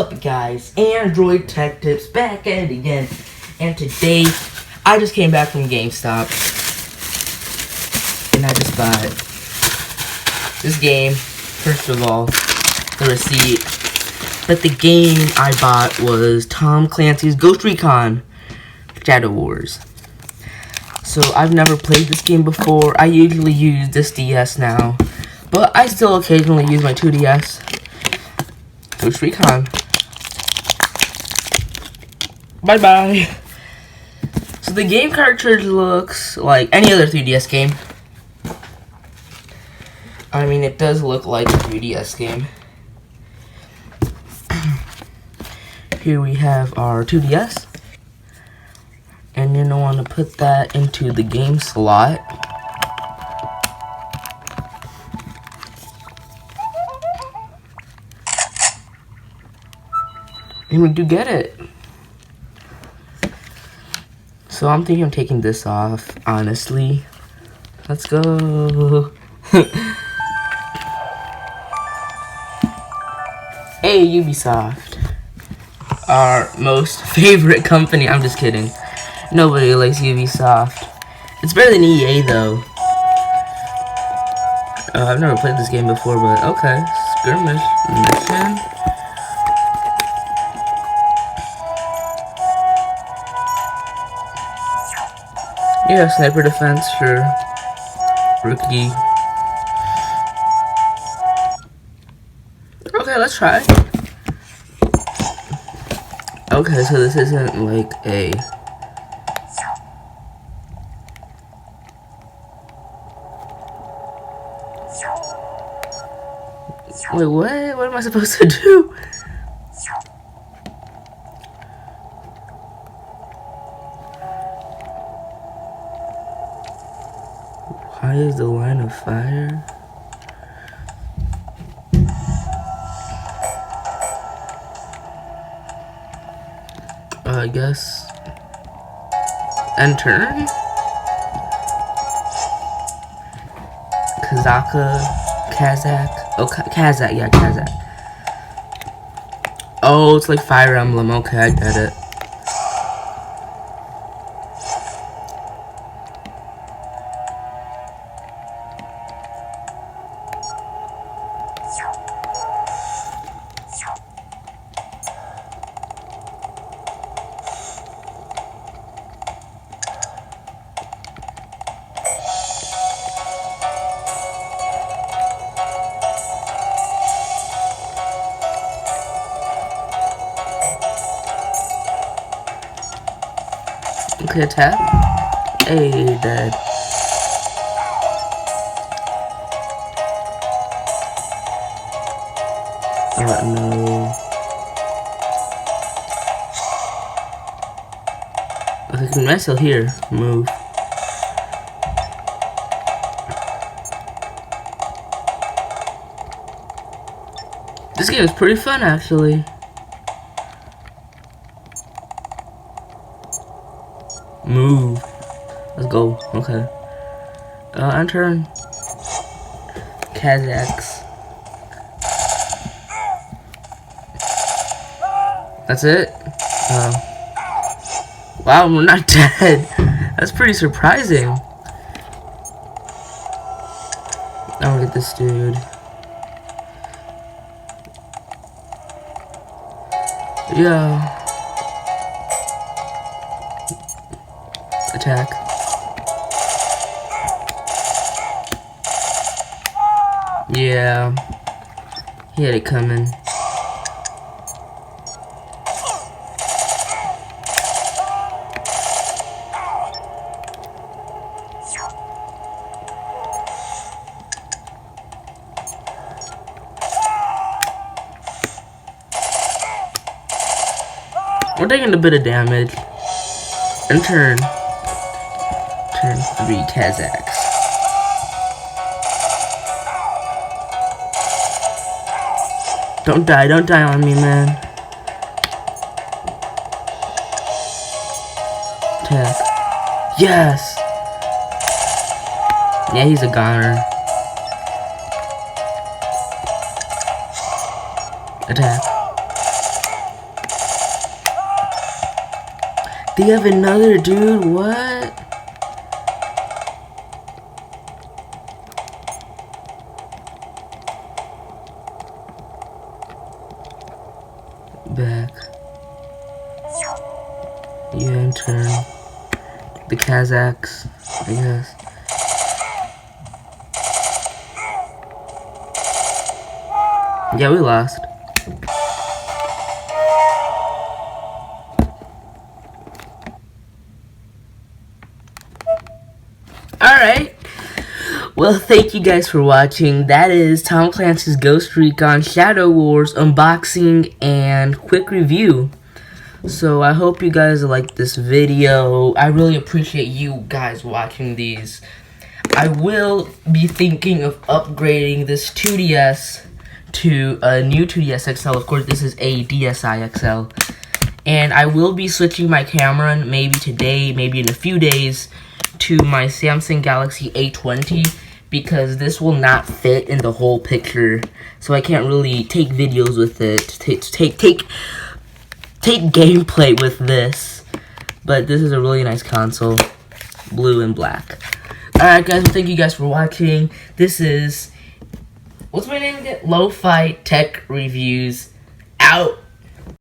up, guys? Android Tech Tips back at it again. And today, I just came back from GameStop. And I just bought this game. First of all, the receipt. But the game I bought was Tom Clancy's Ghost Recon Shadow Wars. So, I've never played this game before. I usually use this DS now. But I still occasionally use my 2DS. Ghost Recon. Bye-bye. So the game cartridge looks like any other 3DS game. I mean, it does look like a 3DS game. Here we have our 2DS. And you're going to want to put that into the game slot. And we do get it. So I'm thinking of taking this off, honestly. Let's go. Hey, Ubisoft. Our most favorite company. I'm just kidding. Nobody likes Ubisoft. It's better than EA, though. I've never played this game before, but okay. Skirmish mission. Yeah, sniper defense, sure. Rookie. Okay, let's try. Okay, so this isn't like a... Wait, what? What am I supposed to do? Why is the line of fire? I guess. And turn? Kazakh. Oh, Kazakh, yeah, Kazakh. Oh, it's like Fire Emblem. Okay, I get it. Okay, attack. Hey, dead. Oh, no. Okay, can I still here? Move. This game is pretty fun, actually. Move. Let's go. Okay. And turn. Kazakhs. That's it? Wow, we're not dead. That's pretty surprising. I'm gonna get this dude. Yeah. Attack. Yeah. He had it coming. We're taking a bit of damage. And turn. Turn 3 Kazakhs. Don't die on me, man. Attack. Yes! Yeah, he's a goner. Attack. They have another, dude. What? Back. You enter. The Kazakhs, I guess. Yeah, we lost. Alright. Well, thank you guys for watching. That is Tom Clancy's Ghost Recon Shadow Wars unboxing and quick review. So I hope you guys like this video. I really appreciate you guys watching these. I will be thinking of upgrading this 2DS to a new 2DS XL. Of course, this is a DSi XL. And I will be switching my camera maybe today, maybe in a few days, to my Samsung Galaxy A20 because this will not fit in the whole picture. So I can't really take videos with it, take gameplay with this. But this is a really nice console, blue and black. Alright guys, thank you guys for watching. This is, what's my name again? Lo-Fi Tech Reviews, out.